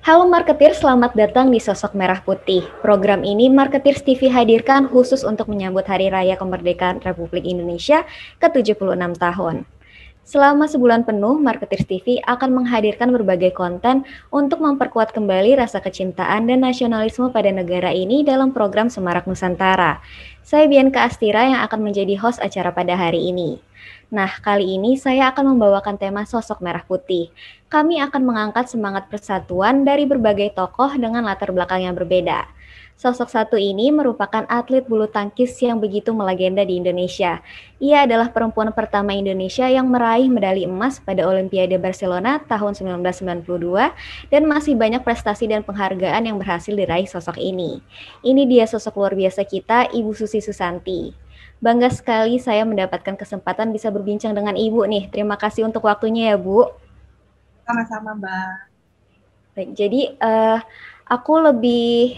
Halo Marketeer, selamat datang di Sosok Merah Putih. Program ini Marketeers TV hadirkan khusus untuk menyambut Hari Raya Kemerdekaan Republik Indonesia ke-76 tahun. Selama sebulan penuh, Marketeers TV akan menghadirkan berbagai konten untuk memperkuat kembali rasa kecintaan dan nasionalisme pada negara ini dalam program Semarak Nusantara. Saya Bianca Astira yang akan menjadi host acara pada hari ini. Nah, kali ini saya akan membawakan tema Sosok Merah Putih. Kami akan mengangkat semangat persatuan dari berbagai tokoh dengan latar belakang yang berbeda. Sosok satu ini merupakan atlet bulu tangkis yang begitu melegenda di Indonesia. Ia adalah perempuan pertama Indonesia yang meraih medali emas pada Olimpiade Barcelona tahun 1992 dan masih banyak prestasi dan penghargaan yang berhasil diraih sosok ini. Ini dia sosok luar biasa kita, Ibu Susi Susanti. Bangga sekali saya mendapatkan kesempatan bisa berbincang dengan Ibu nih. Terima kasih untuk waktunya ya, Bu. Sama-sama, Mbak. Baik, jadi aku lebih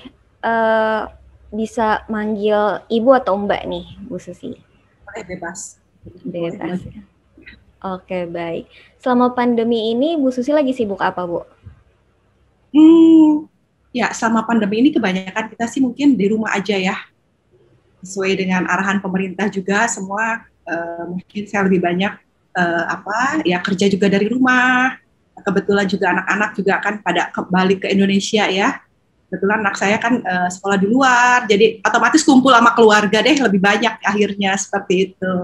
bisa manggil Ibu atau Mbak nih, Bu Susi? Boleh bebas. Bebas. Oke, baik. Selama pandemi ini, Bu Susi lagi sibuk apa, Bu? Ya, selama pandemi ini kebanyakan kita sih mungkin di rumah aja ya. Sesuai dengan arahan pemerintah juga, semua mungkin saya lebih banyak kerja juga dari rumah. Kebetulan juga anak-anak juga akan pada kembali ke Indonesia ya. Kebetulan anak saya kan sekolah di luar, jadi otomatis kumpul sama keluarga deh lebih banyak akhirnya seperti itu.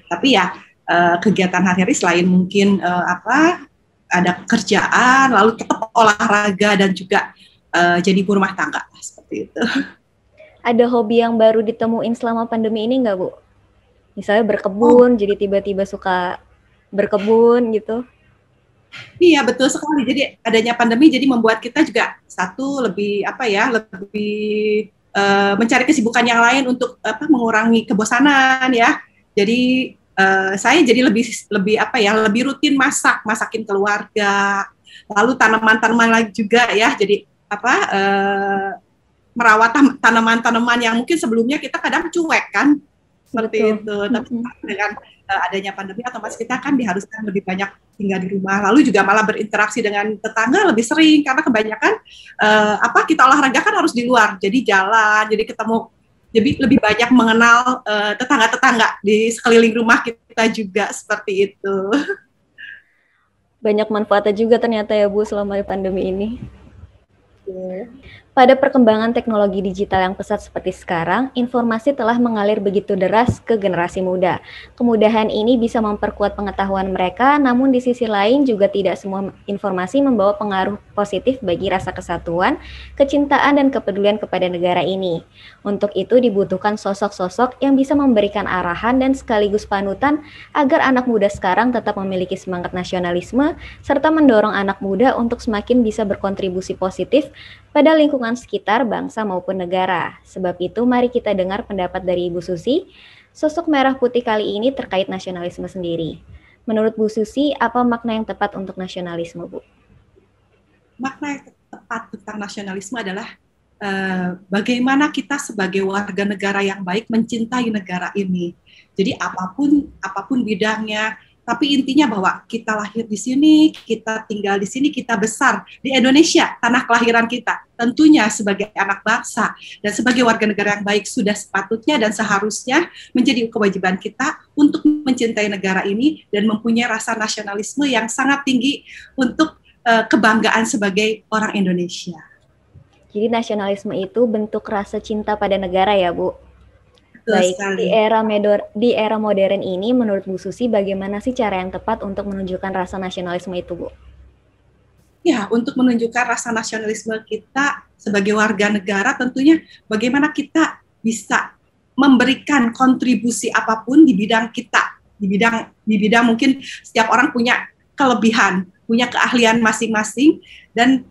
Tapi ya kegiatan hari-hari selain mungkin ada kerjaan, lalu tetap olahraga dan juga jadi ibu rumah tangga seperti itu. Ada hobi yang baru ditemuin selama pandemi ini nggak, Bu? Misalnya berkebun, jadi tiba-tiba suka berkebun gitu. Iya, betul sekali. Jadi adanya pandemi jadi membuat kita juga lebih mencari kesibukan yang lain untuk mengurangi kebosanan ya. Jadi saya jadi lebih rutin masakin keluarga. Lalu tanaman-tanaman lagi juga ya. Jadi merawat tanaman-tanaman yang mungkin sebelumnya kita kadang cuek kan. Seperti itu. Tapi dengan adanya pandemi otomatis kita kan diharuskan lebih banyak tinggal di rumah, lalu juga malah berinteraksi dengan tetangga lebih sering karena kebanyakan kita olahraga kan harus di luar, jadi jalan, jadi ketemu, jadi lebih banyak mengenal tetangga-tetangga di sekeliling rumah kita juga seperti itu. Banyak manfaatnya juga ternyata ya, Bu, selama pandemi ini. Pada perkembangan teknologi digital yang pesat seperti sekarang, informasi telah mengalir begitu deras ke generasi muda. Kemudahan ini bisa memperkuat pengetahuan mereka, namun di sisi lain juga tidak semua informasi membawa pengaruh positif bagi rasa kesatuan, kecintaan, dan kepedulian kepada negara ini. Untuk itu dibutuhkan sosok-sosok yang bisa memberikan arahan dan sekaligus panutan agar anak muda sekarang tetap memiliki semangat nasionalisme, serta mendorong anak muda untuk semakin bisa berkontribusi positif pada lingkungan sekitar bangsa maupun negara. Sebab itu mari kita dengar pendapat dari Ibu Susi. Sosok merah putih kali ini terkait nasionalisme sendiri. Menurut Bu Susi, apa makna yang tepat untuk nasionalisme, Bu? Makna yang tepat tentang nasionalisme adalah bagaimana kita sebagai warga negara yang baik mencintai negara ini. Jadi apapun bidangnya, tapi intinya bahwa kita lahir di sini, kita tinggal di sini, kita besar di Indonesia, tanah kelahiran kita. Tentunya sebagai anak bangsa dan sebagai warga negara yang baik sudah sepatutnya dan seharusnya menjadi kewajiban kita untuk mencintai negara ini dan mempunyai rasa nasionalisme yang sangat tinggi untuk kebanggaan sebagai orang Indonesia. Jadi nasionalisme itu bentuk rasa cinta pada negara ya, Bu? Baik, di era modern ini, menurut Bu Susi, bagaimana sih cara yang tepat untuk menunjukkan rasa nasionalisme itu, Bu? Ya, untuk menunjukkan rasa nasionalisme kita sebagai warga negara, tentunya bagaimana kita bisa memberikan kontribusi apapun di bidang kita, di bidang mungkin setiap orang punya kelebihan, punya keahlian masing-masing, dan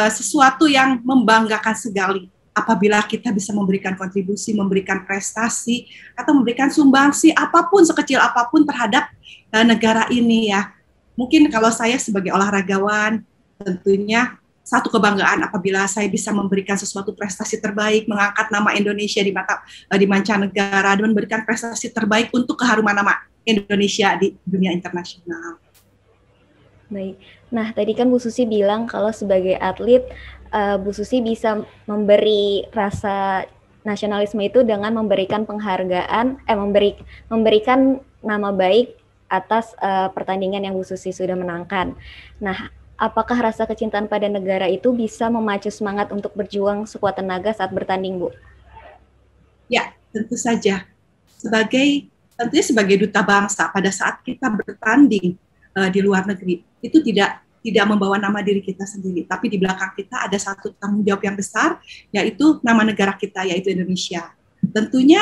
sesuatu yang membanggakan sekali. Apabila kita bisa memberikan kontribusi, memberikan prestasi, atau memberikan sumbangsi apapun, sekecil apapun terhadap negara ini ya. Mungkin kalau saya sebagai olahragawan, tentunya satu kebanggaan apabila saya bisa memberikan sesuatu prestasi terbaik, mengangkat nama Indonesia di mancanegara, dan memberikan prestasi terbaik untuk keharuman nama Indonesia di dunia internasional. Baik. Nah, tadi kan Bu Susi bilang kalau sebagai atlet, Bu Susi bisa memberi rasa nasionalisme itu dengan memberikan penghargaan, memberikan nama baik atas pertandingan yang Bu Susi sudah menangkan. Nah, apakah rasa kecintaan pada negara itu bisa memacu semangat untuk berjuang sekuat tenaga saat bertanding, Bu? Ya, tentu saja. Tentunya sebagai duta bangsa pada saat kita bertanding di luar negeri, itu tidak membawa nama diri kita sendiri, tapi di belakang kita ada satu tanggung jawab yang besar, yaitu nama negara kita, yaitu Indonesia. Tentunya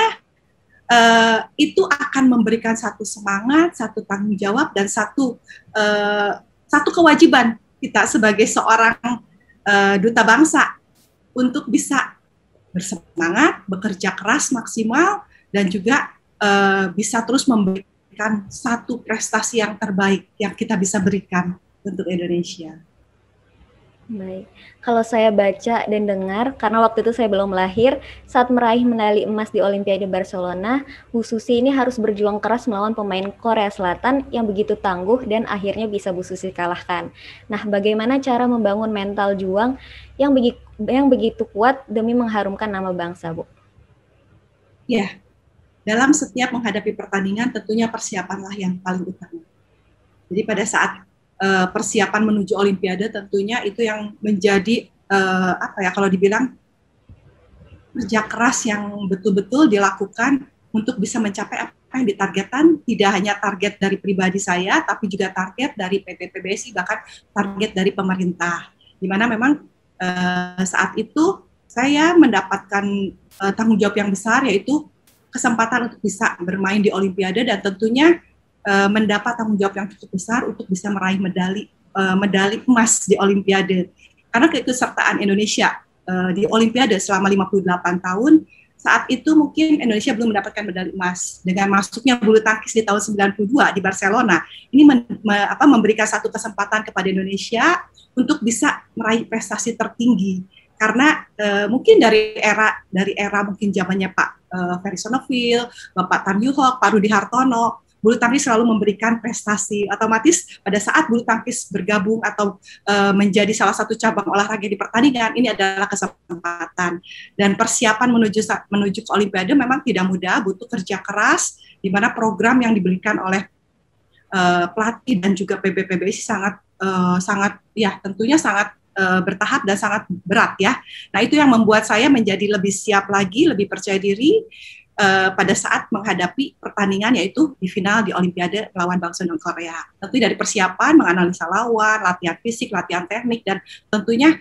itu akan memberikan satu semangat, satu tanggung jawab, dan satu kewajiban kita sebagai seorang duta bangsa untuk bisa bersemangat, bekerja keras maksimal, dan juga bisa terus memberikan satu prestasi yang terbaik yang kita bisa berikan untuk Indonesia. Baik, kalau saya baca dan dengar, karena waktu itu saya belum lahir, saat meraih medali emas di Olimpiade Barcelona, Bu Susi ini harus berjuang keras melawan pemain Korea Selatan yang begitu tangguh dan akhirnya bisa Bu Susi kalahkan. Nah, bagaimana cara membangun mental juang yang begitu kuat demi mengharumkan nama bangsa, Bu? Ya, dalam setiap menghadapi pertandingan tentunya persiapanlah yang paling utama. Jadi pada saat persiapan menuju Olimpiade tentunya itu yang menjadi kalau dibilang kerja keras yang betul-betul dilakukan untuk bisa mencapai apa yang ditargetkan, tidak hanya target dari pribadi saya, tapi juga target dari PT PBSI, bahkan target dari pemerintah. Di mana memang saat itu saya mendapatkan tanggung jawab yang besar, yaitu kesempatan untuk bisa bermain di Olimpiade dan tentunya mendapat tanggung jawab yang cukup besar untuk bisa meraih medali emas di Olimpiade. Karena keikutsertaan Indonesia di Olimpiade selama 58 tahun, saat itu mungkin Indonesia belum mendapatkan medali emas. Dengan masuknya bulu tangkis di tahun 92 di Barcelona, ini memberikan satu kesempatan kepada Indonesia untuk bisa meraih prestasi tertinggi. Karena mungkin dari era mungkin zamannya Pak Ferry Sonofil, Bapak Tan Yoo Hock, Pak Rudi Hartono, bulu tangkis selalu memberikan prestasi. Otomatis pada saat bulu tangkis bergabung atau menjadi salah satu cabang olahraga di pertandingan, ini adalah kesempatan. Dan persiapan menuju ke Olimpiade memang tidak mudah, butuh kerja keras, di mana program yang diberikan oleh pelatih dan juga PBPBSI tentunya sangat bertahap dan sangat berat ya. Nah, itu yang membuat saya menjadi lebih siap lagi, lebih percaya diri pada saat menghadapi pertandingan, yaitu di final di Olimpiade melawan bangsa Korea. Tentu dari persiapan, menganalisa lawan, latihan fisik, latihan teknik, dan tentunya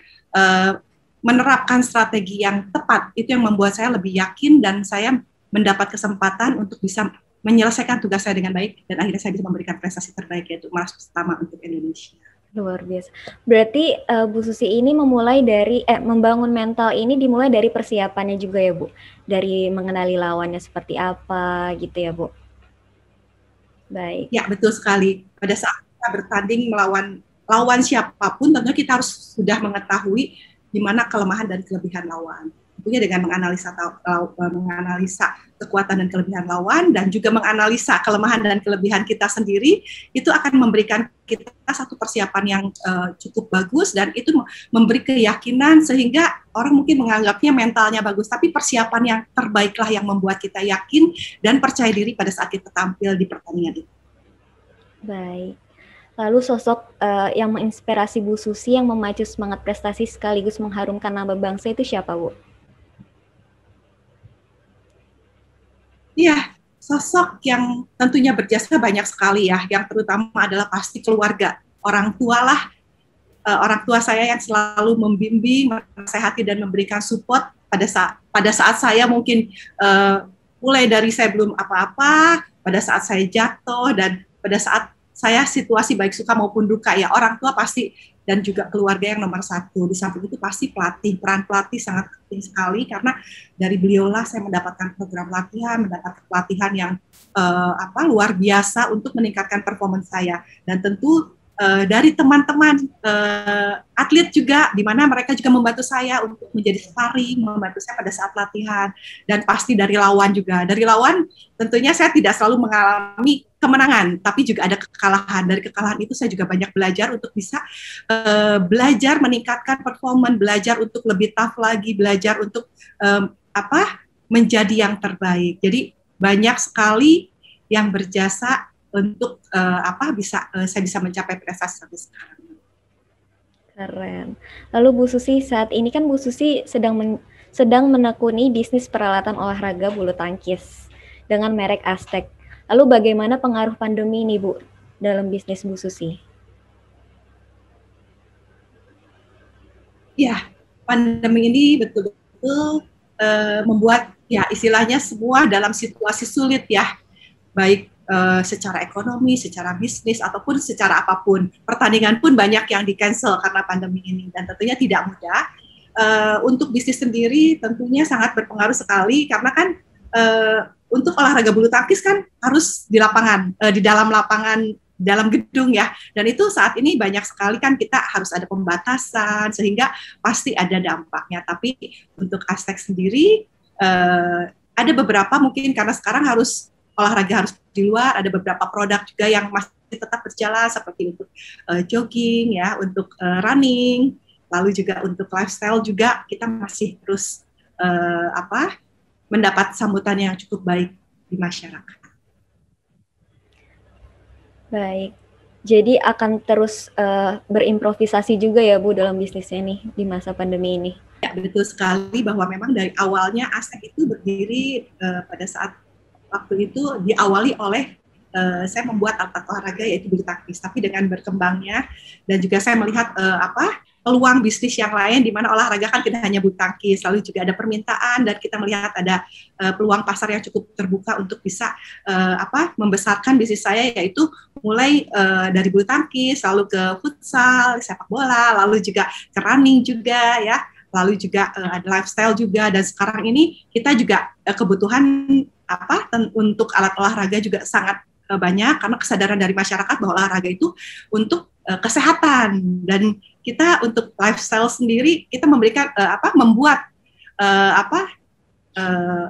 menerapkan strategi yang tepat. Itu yang membuat saya lebih yakin dan saya mendapat kesempatan untuk bisa menyelesaikan tugas saya dengan baik, dan akhirnya saya bisa memberikan prestasi terbaik, yaitu emas pertama untuk Indonesia. Luar biasa. Berarti Bu Susi ini membangun mental ini dimulai dari persiapannya juga ya, Bu? Dari mengenali lawannya seperti apa gitu ya, Bu? Baik. Ya, betul sekali. Pada saat kita bertanding melawan lawan siapapun, tentunya kita harus sudah mengetahui di mana kelemahan dan kelebihan lawan. Tentunya dengan menganalisa kekuatan dan kelebihan lawan, dan juga menganalisa kelemahan dan kelebihan kita sendiri, itu akan memberikan kita satu persiapan yang cukup bagus, dan itu memberi keyakinan sehingga orang mungkin menganggapnya mentalnya bagus, tapi persiapan yang terbaiklah yang membuat kita yakin dan percaya diri pada saat kita tampil di pertandingan itu. Baik. Lalu sosok yang menginspirasi Bu Susi yang memacu semangat prestasi sekaligus mengharumkan nama bangsa itu siapa, Bu? Iya, sosok yang tentunya berjasa banyak sekali ya, yang terutama adalah pasti keluarga. Orang tua saya yang selalu membimbing, menasehati dan memberikan support pada saat saya mungkin mulai dari saya belum apa-apa, pada saat saya jatuh, dan pada saat saya situasi baik suka maupun duka, ya orang tua pasti, dan juga keluarga yang nomor satu. Di samping itu pasti peran pelatih sangat penting sekali, karena dari beliaulah saya mendapatkan program latihan, mendapatkan pelatihan yang luar biasa untuk meningkatkan performance saya. Dan tentu dari teman-teman atlet juga, di mana mereka juga membantu saya untuk menjadi sparring, membantu saya pada saat latihan, dan pasti dari lawan juga. Dari lawan tentunya saya tidak selalu mengalami kemenangan, tapi juga ada kekalahan. Dari kekalahan itu saya juga banyak belajar untuk bisa belajar meningkatkan performa, belajar untuk lebih tough lagi, belajar untuk menjadi yang terbaik. Jadi banyak sekali yang berjasa untuk saya bisa mencapai prestasi sampai sekarang. Keren. Lalu Bu Susi, saat ini kan Bu Susi sedang menekuni bisnis peralatan olahraga bulu tangkis dengan merek Aztec. Lalu bagaimana pengaruh pandemi ini, Bu, dalam bisnis Bu Susi? Ya, pandemi ini betul-betul membuat ya istilahnya semua dalam situasi sulit ya, baik secara ekonomi, secara bisnis, ataupun secara apapun. Pertandingan pun banyak yang di-cancel karena pandemi ini, dan tentunya tidak mudah. Untuk bisnis sendiri tentunya sangat berpengaruh sekali, karena kan untuk olahraga bulu tangkis kan harus di lapangan, di dalam lapangan, dalam gedung ya, dan itu saat ini banyak sekali kan kita harus ada pembatasan, sehingga pasti ada dampaknya. Tapi untuk Aztec sendiri, ada beberapa mungkin karena sekarang olahraga harus di luar, ada beberapa produk juga yang masih tetap berjalan seperti untuk jogging ya, untuk running, lalu juga untuk lifestyle juga kita masih terus mendapat sambutan yang cukup baik di masyarakat. Baik, jadi akan terus berimprovisasi juga ya Bu dalam bisnisnya nih di masa pandemi ini. Ya, betul sekali bahwa memang dari awalnya Aztec itu berdiri pada saat waktu itu diawali oleh saya membuat alat olahraga yaitu bulu tangkis, tapi dengan berkembangnya dan juga saya melihat peluang bisnis yang lain di mana olahraga kan tidak hanya bulu tangkis, lalu juga ada permintaan dan kita melihat ada peluang pasar yang cukup terbuka untuk bisa membesarkan bisnis saya, yaitu mulai dari bulu tangkis, lalu ke futsal, sepak bola, lalu juga ke running juga ya, lalu juga ada lifestyle juga, dan sekarang ini kita juga kebutuhan untuk alat olahraga juga sangat banyak karena kesadaran dari masyarakat bahwa olahraga itu untuk kesehatan, dan kita untuk lifestyle sendiri kita memberikan membuat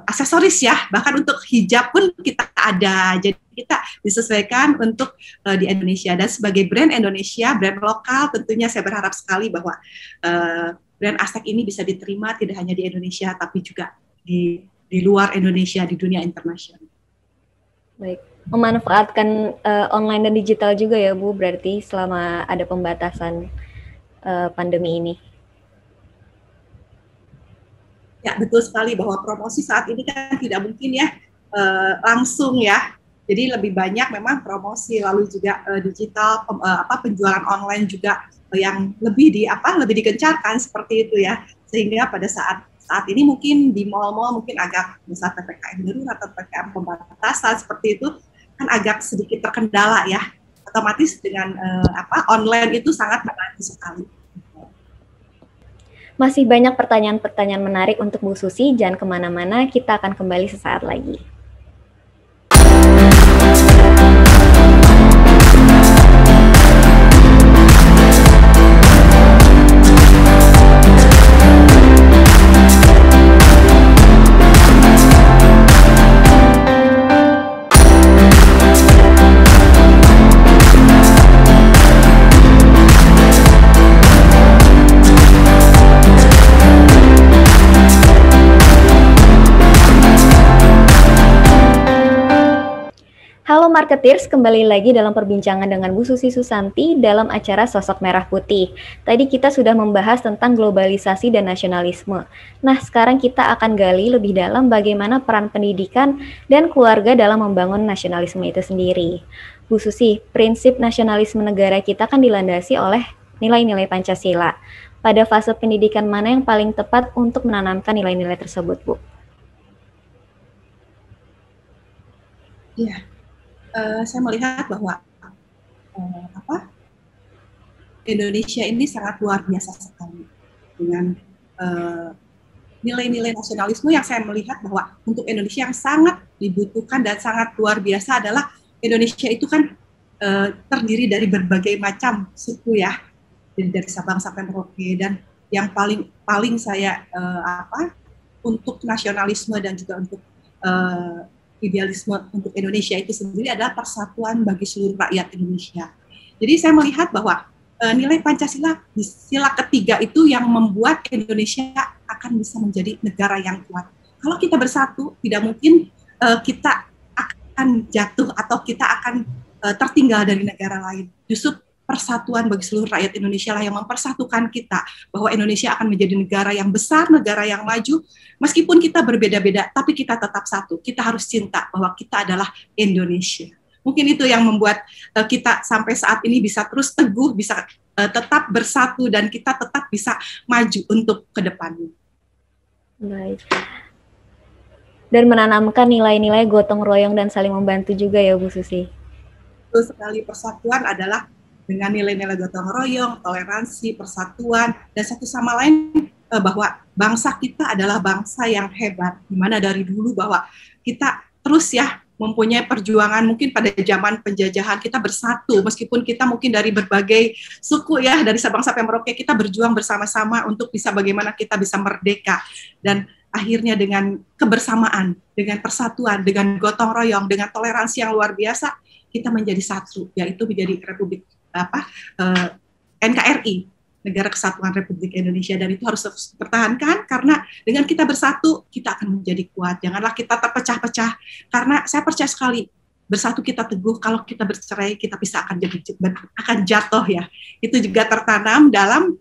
aksesoris ya, bahkan untuk hijab pun kita ada, jadi kita disesuaikan untuk di Indonesia, dan sebagai brand Indonesia, brand lokal, tentunya saya berharap sekali bahwa brand Aztec ini bisa diterima tidak hanya di Indonesia tapi juga di luar Indonesia, di dunia internasional. Baik, memanfaatkan online dan digital juga ya Bu, berarti selama ada pembatasan pandemi ini. Ya, betul sekali bahwa promosi saat ini kan tidak mungkin ya langsung ya. Jadi lebih banyak memang promosi, lalu juga digital, penjualan online juga yang lebih digencarkan seperti itu ya. Sehingga pada saat ini mungkin di mal-mal mungkin agak besar PPKM darurat atau PPKM pembatasan seperti itu kan agak sedikit terkendala ya. Otomatis dengan online itu sangat membantu sekali. Masih banyak pertanyaan-pertanyaan menarik untuk Bu Susi, jangan kemana-mana, kita akan kembali sesaat lagi. Halo Marketeers, kembali lagi dalam perbincangan dengan Bu Susi Susanti dalam acara Sosok Merah Putih. Tadi kita sudah membahas tentang globalisasi dan nasionalisme. Nah, sekarang kita akan gali lebih dalam bagaimana peran pendidikan dan keluarga dalam membangun nasionalisme itu sendiri. Bu Susi, prinsip nasionalisme negara kita kan dilandasi oleh nilai-nilai Pancasila. Pada fase pendidikan mana yang paling tepat untuk menanamkan nilai-nilai tersebut, Bu? Iya. Saya melihat bahwa Indonesia ini sangat luar biasa sekali dengan nilai-nilai nasionalisme yang saya melihat bahwa untuk Indonesia yang sangat dibutuhkan dan sangat luar biasa adalah Indonesia itu kan terdiri dari berbagai macam suku ya, dari Sabang sampai Merauke. Dan yang paling saya untuk nasionalisme dan juga untuk idealisme untuk Indonesia itu sendiri adalah persatuan bagi seluruh rakyat Indonesia. Jadi saya melihat bahwa nilai Pancasila di sila ketiga itu yang membuat Indonesia akan bisa menjadi negara yang kuat. Kalau kita bersatu, tidak mungkin kita akan jatuh atau kita akan tertinggal dari negara lain. Justru persatuan bagi seluruh rakyat Indonesia lah yang mempersatukan kita, bahwa Indonesia akan menjadi negara yang besar, negara yang maju. Meskipun kita berbeda-beda, tapi kita tetap satu. Kita harus cinta bahwa kita adalah Indonesia. Mungkin itu yang membuat kita sampai saat ini bisa terus teguh, bisa tetap bersatu, dan kita tetap bisa maju untuk ke depannya. Baik. Dan menanamkan nilai-nilai gotong royong dan saling membantu juga ya Bu Susi. Betul sekali, persatuan adalah dengan nilai-nilai gotong royong, toleransi, persatuan, dan satu sama lain bahwa bangsa kita adalah bangsa yang hebat, di mana dari dulu bahwa kita terus ya mempunyai perjuangan. Mungkin pada zaman penjajahan kita bersatu, meskipun kita mungkin dari berbagai suku ya, dari Sabang sampai Merauke, kita berjuang bersama-sama untuk bisa bagaimana kita bisa merdeka. Dan akhirnya dengan kebersamaan, dengan persatuan, dengan gotong royong, dengan toleransi yang luar biasa, kita menjadi satu, yaitu menjadi Republik NKRI, Negara Kesatuan Republik Indonesia. Dan itu harus dipertahankan, karena dengan kita bersatu, kita akan menjadi kuat. Janganlah kita terpecah-pecah, karena saya percaya sekali, bersatu kita teguh, kalau kita bercerai, kita bisa akan jatuh ya. Itu juga tertanam dalam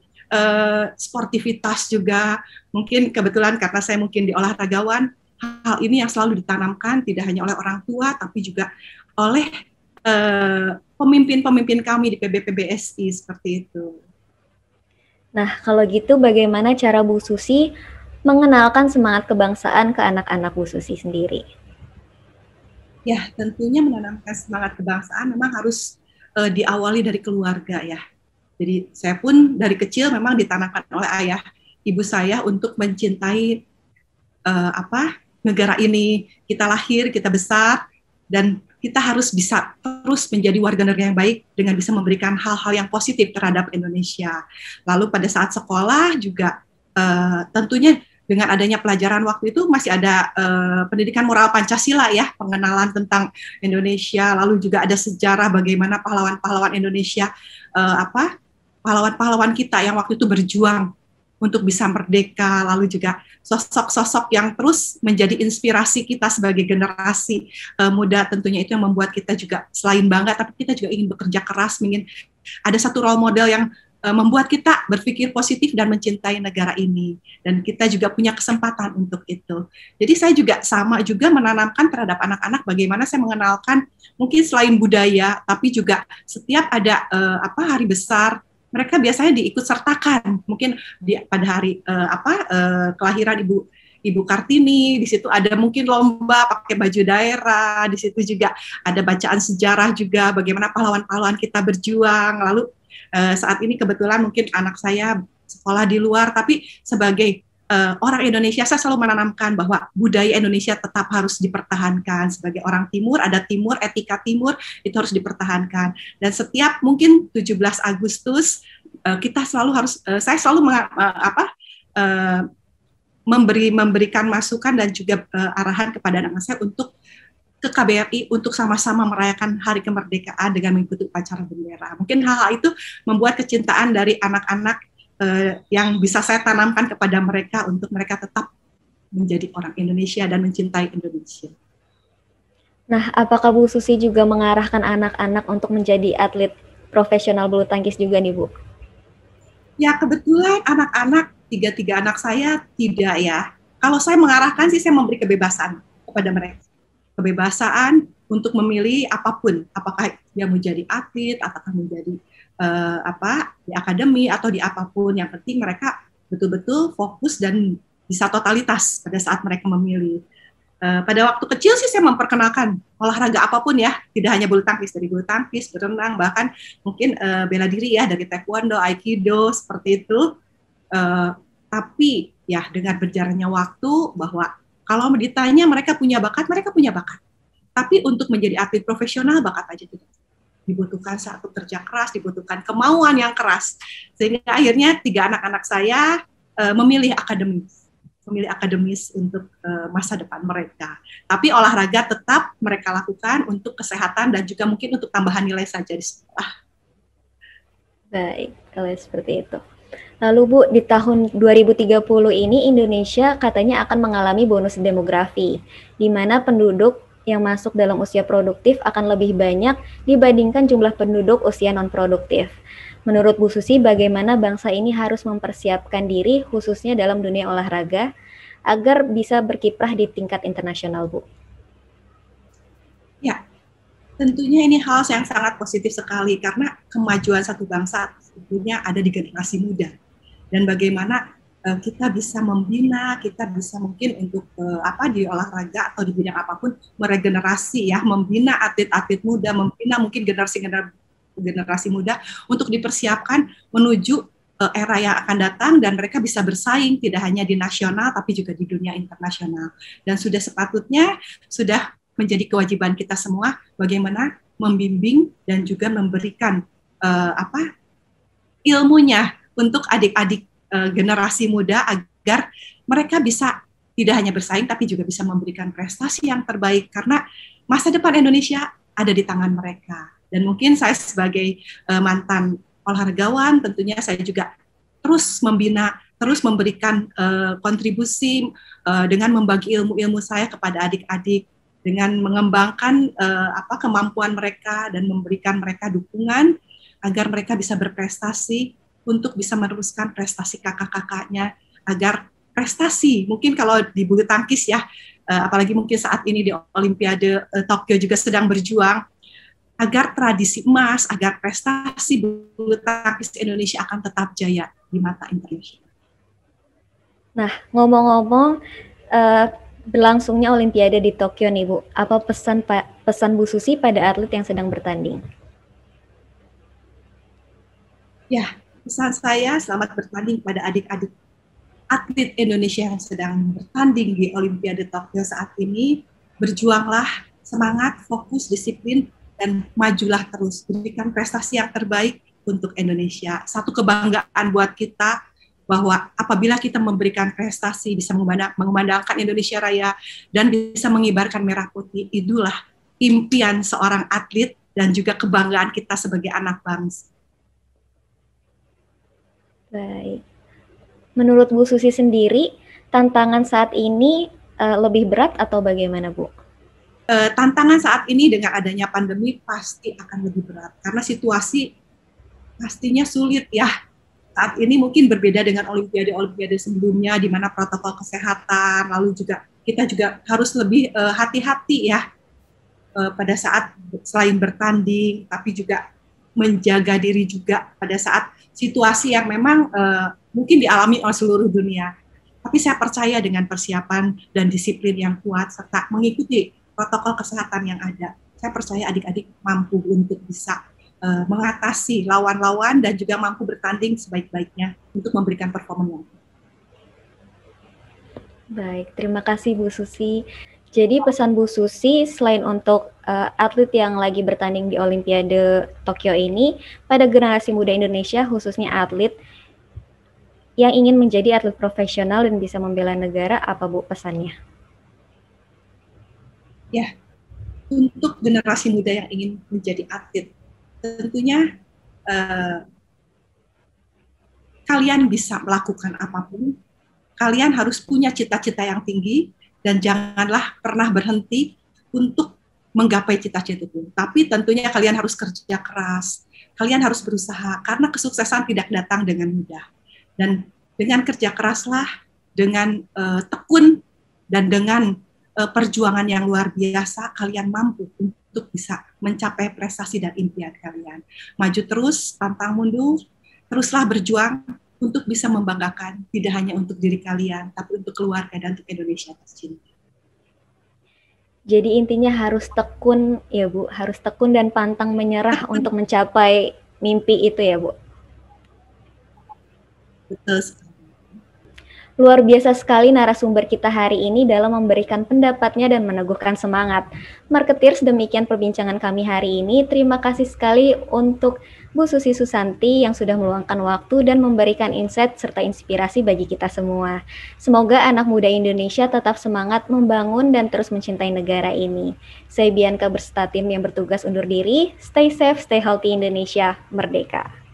sportivitas juga. Mungkin kebetulan karena saya mungkin di olahragawan, hal ini yang selalu ditanamkan, tidak hanya oleh orang tua, tapi juga oleh pemimpin-pemimpin kami di PBPBSI, seperti itu. Nah, kalau gitu bagaimana cara Bu Susi mengenalkan semangat kebangsaan ke anak-anak Bu Susi sendiri? Ya, tentunya menanamkan semangat kebangsaan memang harus diawali dari keluarga ya. Jadi saya pun dari kecil memang ditanamkan oleh ayah, ibu saya untuk mencintai negara ini. Kita lahir, kita besar, dan kita harus bisa terus menjadi warga negara yang baik dengan bisa memberikan hal-hal yang positif terhadap Indonesia. Lalu pada saat sekolah juga tentunya dengan adanya pelajaran waktu itu masih ada pendidikan moral Pancasila ya, pengenalan tentang Indonesia, lalu juga ada sejarah bagaimana pahlawan-pahlawan Indonesia, pahlawan-pahlawan kita yang waktu itu berjuang untuk bisa merdeka, lalu juga sosok-sosok yang terus menjadi inspirasi kita sebagai generasi muda. Tentunya itu yang membuat kita juga selain bangga, tapi kita juga ingin bekerja keras, ingin ada satu role model yang membuat kita berpikir positif dan mencintai negara ini. Dan kita juga punya kesempatan untuk itu. Jadi saya juga sama juga menanamkan terhadap anak-anak bagaimana saya mengenalkan mungkin selain budaya, tapi juga setiap ada hari besar, mereka biasanya diikut sertakan. Mungkin pada hari kelahiran Ibu Kartini, di situ ada mungkin lomba pakai baju daerah, di situ juga ada bacaan sejarah juga bagaimana pahlawan-pahlawan kita berjuang. Lalu saat ini kebetulan mungkin anak saya sekolah di luar, tapi sebagai orang Indonesia saya selalu menanamkan bahwa budaya Indonesia tetap harus dipertahankan. Sebagai orang Timur, ada Timur, etika Timur itu harus dipertahankan. Dan setiap mungkin 17 Agustus kita selalu harus, saya selalu memberikan masukan dan juga arahan kepada anak saya untuk ke KBRI untuk sama-sama merayakan Hari Kemerdekaan dengan mengikuti upacara bendera. Mungkin hal-hal itu membuat kecintaan dari anak-anak yang bisa saya tanamkan kepada mereka untuk mereka tetap menjadi orang Indonesia dan mencintai Indonesia. Nah, apakah Bu Susi juga mengarahkan anak-anak untuk menjadi atlet profesional bulu tangkis juga nih, Bu? Ya, kebetulan anak-anak, tiga anak saya tidak ya. Kalau saya mengarahkan sih, saya memberi kebebasan kepada mereka. Kebebasan untuk memilih apapun, apakah dia mau jadi atlet, apakah menjadi di akademi atau di apapun. Yang penting mereka betul-betul fokus dan bisa totalitas pada saat mereka memilih. Pada waktu kecil sih saya memperkenalkan olahraga apapun ya, tidak hanya bulu tangkis, dari bulu tangkis, berenang, bahkan mungkin bela diri ya, dari taekwondo, aikido, seperti itu. Tapi ya dengan berjalannya waktu, bahwa kalau ditanya mereka punya bakat, Tapi untuk menjadi atlet profesional, bakat aja tidak. dibutuhkan satu kerja keras, dibutuhkan kemauan yang keras. Sehingga akhirnya 3 anak-anak saya memilih akademis untuk masa depan mereka. Tapi olahraga tetap mereka lakukan untuk kesehatan dan juga mungkin untuk tambahan nilai saja di sekolah. Baik, kalau seperti itu. Lalu Bu, di tahun 2030 ini Indonesia katanya akan mengalami bonus demografi, di mana penduduk yang masuk dalam usia produktif akan lebih banyak dibandingkan jumlah penduduk usia non-produktif. Menurut Bu Susi, bagaimana bangsa ini harus mempersiapkan diri khususnya dalam dunia olahraga agar bisa berkiprah di tingkat internasional, Bu? Ya, tentunya ini hal yang sangat positif sekali karena kemajuan satu bangsa tentunya ada di generasi muda. Dan bagaimana kita bisa membina, kita bisa mungkin untuk di olahraga atau di bidang apapun meregenerasi ya, membina atlet-atlet muda, membina mungkin generasi muda untuk dipersiapkan menuju era yang akan datang dan mereka bisa bersaing tidak hanya di nasional tapi juga di dunia internasional. Dan sudah sepatutnya sudah menjadi kewajiban kita semua bagaimana membimbing dan juga memberikan ilmunya untuk adik-adik generasi muda agar mereka bisa tidak hanya bersaing tapi juga bisa memberikan prestasi yang terbaik karena masa depan Indonesia ada di tangan mereka. Dan mungkin saya sebagai mantan olahragawan tentunya saya juga terus membina, terus memberikan kontribusi dengan membagi ilmu-ilmu saya kepada adik-adik dengan mengembangkan kemampuan mereka dan memberikan mereka dukungan agar mereka bisa berprestasi untuk bisa meneruskan prestasi kakak-kakaknya agar prestasi mungkin kalau di bulu tangkis ya apalagi mungkin saat ini di Olimpiade Tokyo juga sedang berjuang agar tradisi emas, agar prestasi bulu tangkis Indonesia akan tetap jaya di mata internasional. Nah, ngomong-ngomong berlangsungnya Olimpiade di Tokyo nih Bu, apa pesan Bu Susi pada atlet yang sedang bertanding? Ya, pesan saya selamat bertanding pada adik-adik atlet Indonesia yang sedang bertanding di Olimpiade Tokyo saat ini. Berjuanglah, semangat, fokus, disiplin, dan majulah terus, berikan prestasi yang terbaik untuk Indonesia. Satu kebanggaan buat kita bahwa apabila kita memberikan prestasi bisa mengumandangkan Indonesia Raya dan bisa mengibarkan merah putih, itulah impian seorang atlet dan juga kebanggaan kita sebagai anak bangsa. Baik. Menurut Bu Susi sendiri, tantangan saat ini lebih berat atau bagaimana, Bu? Tantangan saat ini dengan adanya pandemi pasti akan lebih berat karena situasi pastinya sulit ya. Saat ini mungkin berbeda dengan olimpiade sebelumnya di mana protokol kesehatan lalu juga kita juga harus lebih hati-hati ya pada saat selain bertanding tapi juga menjaga diri juga pada saat situasi yang memang mungkin dialami oleh seluruh dunia. Tapi saya percaya dengan persiapan dan disiplin yang kuat serta mengikuti protokol kesehatan yang ada, saya percaya adik-adik mampu untuk bisa mengatasi lawan-lawan dan juga mampu bertanding sebaik-baiknya untuk memberikan performa yang baik. Baik, terima kasih Bu Susi. Jadi pesan Bu Susi selain untuk atlet yang lagi bertanding di Olimpiade Tokyo ini, pada generasi muda Indonesia khususnya atlet yang ingin menjadi atlet profesional dan bisa membela negara, apa Bu pesannya? Ya, untuk generasi muda yang ingin menjadi atlet, tentunya kalian bisa melakukan apapun, kalian harus punya cita-cita yang tinggi, dan janganlah pernah berhenti untuk menggapai cita-cita itu. Tapi tentunya kalian harus kerja keras, kalian harus berusaha, karena kesuksesan tidak datang dengan mudah. Dan dengan kerja keraslah, dengan tekun, dan dengan perjuangan yang luar biasa, kalian mampu untuk bisa mencapai prestasi dan impian kalian. Maju terus, pantang mundur, teruslah berjuang untuk bisa membanggakan, tidak hanya untuk diri kalian, tapi untuk keluarga dan untuk Indonesia tercinta. Jadi intinya harus tekun ya Bu, harus tekun dan pantang menyerah untuk mencapai mimpi itu ya Bu. Betul sekali. Luar biasa sekali narasumber kita hari ini dalam memberikan pendapatnya dan meneguhkan semangat. Marketeers, demikian perbincangan kami hari ini. Terima kasih sekali untuk Bu Susi Susanti yang sudah meluangkan waktu dan memberikan insight serta inspirasi bagi kita semua. Semoga anak muda Indonesia tetap semangat membangun dan terus mencintai negara ini. Saya Bianca berserta tim yang bertugas undur diri. Stay safe, stay healthy Indonesia, merdeka.